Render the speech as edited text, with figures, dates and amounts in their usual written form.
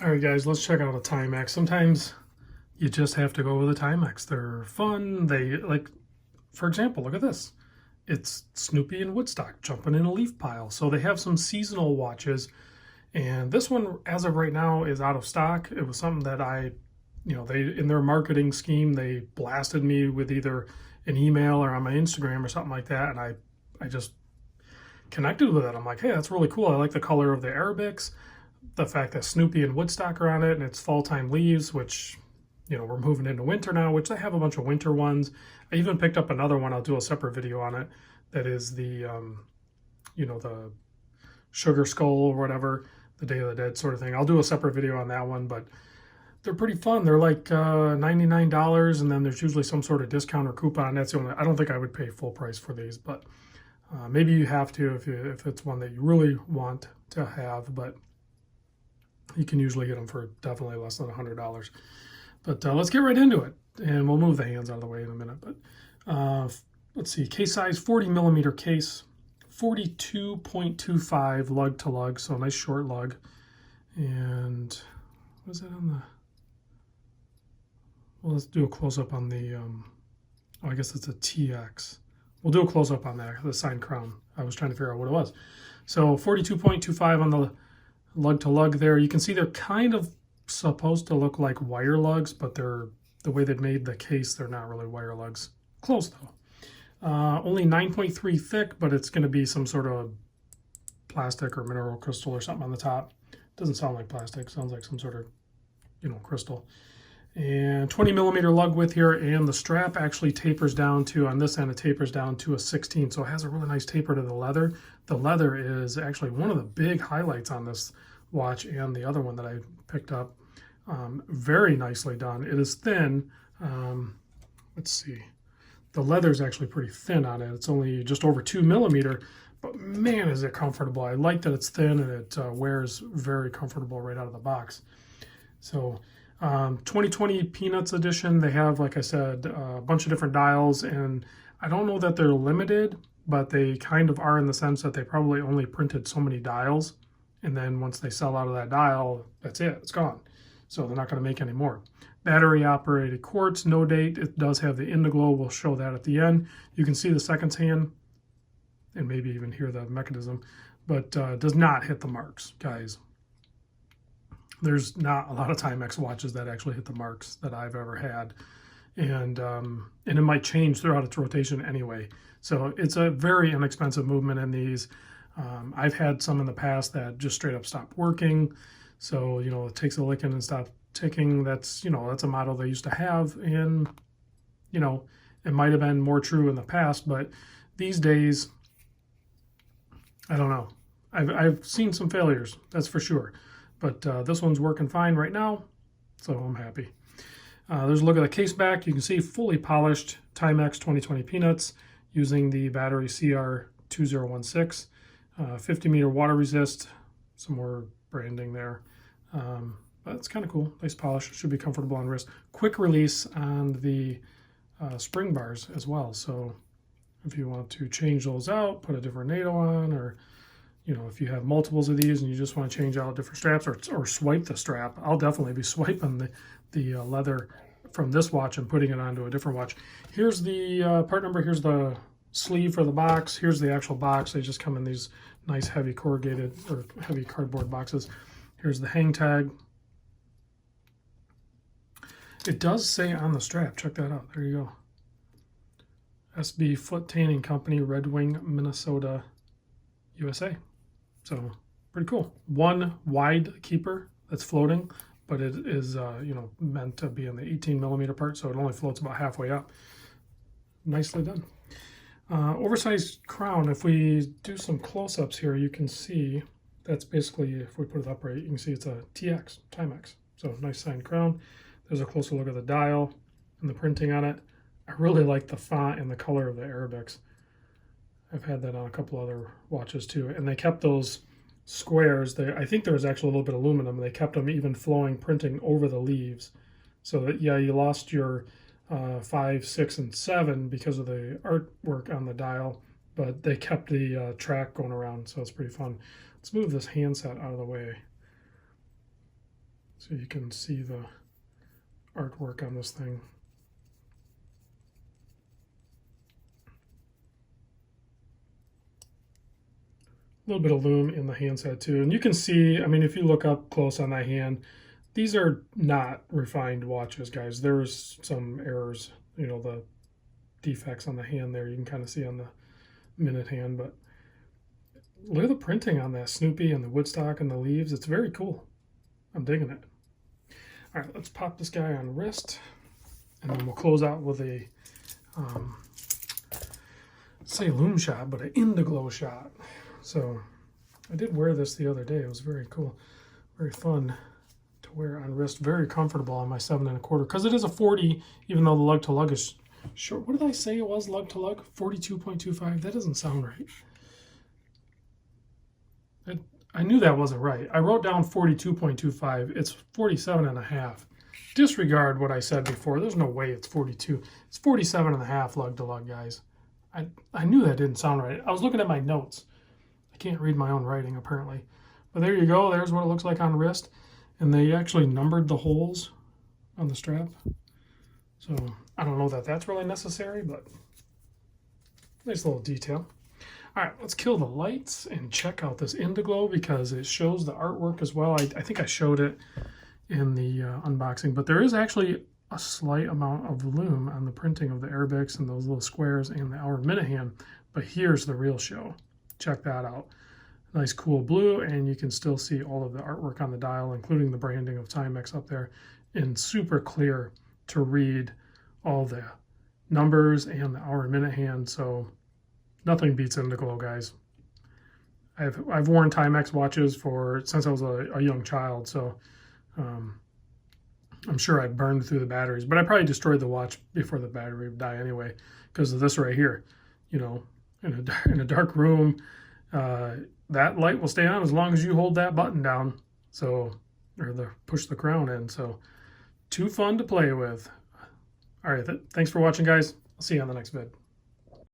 All right, guys, let's check out a Timex. Sometimes you just have to go with a Timex. They're fun. They like, for example, look at this. It's Snoopy and Woodstock jumping in a leaf pile. So they have some seasonal watches, and this one, as of right now, is out of stock. It was something that they in their marketing scheme, they blasted me with either an email or on my Instagram or something like that, and I just connected with it. I'm like, hey, that's really cool. I like the color of the Arabics, the fact that Snoopy and Woodstock are on it, and it's fall time leaves, which, we're moving into winter now, which I have a bunch of winter ones. I even picked up another one. I'll do a separate video on it. That is the sugar skull or whatever, the Day of the Dead sort of thing. I'll do a separate video on that one, but they're pretty fun. They're like $99, and then there's usually some sort of discount or coupon. That's the only. I don't think I would pay full price for these, but maybe you have to if it's one that you really want to have. But you can usually get them for definitely less than $100. But let's get right into it, and we'll move the hands out of the way in a minute. But let's see, case size 40 millimeter case, 42.25 lug to lug, so a nice short lug. And what is that on the? Well, let's do a close up on the. I guess it's a TX. We'll do a close up on that, the signed crown. I was trying to figure out what it was. So 42.25 on the lug to lug there. You can see they're kind of supposed to look like wire lugs, but they're the way they've made the case, they're not really wire lugs. Close though. Only 9.3 thick, but it's going to be some sort of plastic or mineral crystal or something on the top. Doesn't sound like plastic, sounds like some sort of, crystal. And 20 millimeter lug width here, and the strap actually tapers down to, on this end, it tapers down to a 16, so it has a really nice taper to the leather. The leather is actually one of the big highlights on this watch and the other one that I picked up. Very nicely done. It is thin. Let's see. The leather is actually pretty thin on it. It's only just over 2 millimeter, but man, is it comfortable. I like that it's thin and it wears very comfortable right out of the box. So 2020 Peanuts edition, they have, like I said, a bunch of different dials, and I don't know that they're limited, but they kind of are in the sense that they probably only printed so many dials, and then once they sell out of that dial, that's it, it's gone. So they're not going to make any more. Battery operated quartz, no date. It does have the Indiglo. We'll show that at the end. You can see the seconds hand and maybe even hear the mechanism, but does not hit the marks, guys. There's not a lot of Timex watches that actually hit the marks that I've ever had, and it might change throughout its rotation anyway. So it's a very inexpensive movement in these. I've had some in the past that just straight up stopped working. So, it takes a licking and stop ticking. That's a model they used to have. And, it might have been more true in the past, but these days, I don't know. I've seen some failures, that's for sure. But this one's working fine right now, so I'm happy. There's a look at the case back. You can see fully polished Timex 2020 Peanuts using the battery CR2016. 50 meter water resist, some more branding there. But it's kind of cool. Nice polish. Should be comfortable on wrist. Quick release on the spring bars as well. So if you want to change those out, put a different NATO on, or if you have multiples of these and you just want to change out different straps or swipe the strap, I'll definitely be swiping the leather from this watch and putting it onto a different watch. Here's the part number. Here's the sleeve for the box. Here's the actual box. They just come in these nice heavy corrugated or heavy cardboard boxes. Here's the hang tag. It does say on the strap, check that out. There you go. SB Foot Tanning Company, Red Wing, Minnesota, USA. So pretty cool. One wide keeper that's floating, but it is meant to be in the 18 millimeter part, so it only floats about halfway up. Nicely done. Oversized crown. If we do some close-ups here, you can see that's basically, if we put it upright, you can see it's a TX, Timex. So nice signed crown. There's a closer look at the dial and the printing on it. I really like the font and the color of the Arabics. I've had that on a couple other watches too. And they kept those squares. I think there was actually a little bit of aluminum. They kept them even flowing printing over the leaves. So that, yeah, you lost your 5, 6, and 7 because of the artwork on the dial, but they kept the track going around, so it's pretty fun. Let's move this handset out of the way so you can see the artwork on this thing. A little bit of lume in the handset too. And you can see, I mean, if you look up close on that hand, these are not refined watches, guys. There's some errors, you know, the defects on the hand there. You can kind of see on the minute hand, but look at the printing on that Snoopy and the Woodstock and the leaves. It's very cool. I'm digging it. All right, let's pop this guy on wrist, and then we'll close out with a, say lume shot, but an Indiglo shot. So I did wear this the other day. It was very cool, very fun to wear on wrist. Very comfortable on my 7 1/4, because it is a 40, even though the lug to lug is short. What did I say it was, lug to lug? 42.25. That doesn't sound right. I knew that wasn't right. I wrote down 42.25. It's 47.5. Disregard what I said before. There's no way it's 42. It's 47.5 lug to lug, guys. I knew that didn't sound right. I was looking at my notes. I can't read my own writing, apparently. But there you go. There's what it looks like on wrist. And they actually numbered the holes on the strap. So I don't know that that's really necessary, but nice little detail. All right, let's kill the lights and check out this Indiglo, because it shows the artwork as well. I think I showed it in the unboxing, but there is actually a slight amount of lume on the printing of the Arabics and those little squares and the hour minute hand. But here's the real show. Check that out. Nice cool blue, and you can still see all of the artwork on the dial, including the branding of Timex up there, and super clear to read all the numbers and the hour minute hand. So nothing beats Indiglo, guys. I've worn Timex watches since I was a young child, so I'm sure I burned through the batteries, but I probably destroyed the watch before the battery would die anyway, because of this right here. You know, in a dark room, that light will stay on as long as you hold that button down, so, or push the crown in. So too fun to play with. All right, thanks for watching, guys. I'll see you on the next vid.